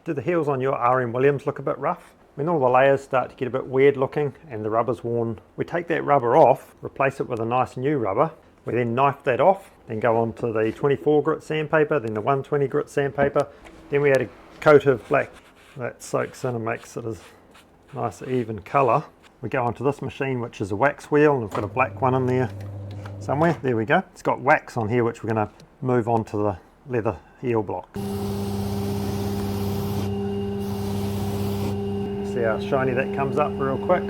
Do the heels on your RM Williams look a bit rough? When all the layers start to get a bit weird looking and the rubber's worn, we take that rubber off, replace it with a nice new rubber. We then knife that off, then go on to the 24 grit sandpaper, then the 120 grit sandpaper. Then we add a coat of black that soaks in and makes it a nice even colour. We go onto this machine, which is a wax wheel, and we've got a black one in there somewhere. There we go. It's got wax on here, which we're going to move on to the leather heel block. See how shiny that comes up real quick.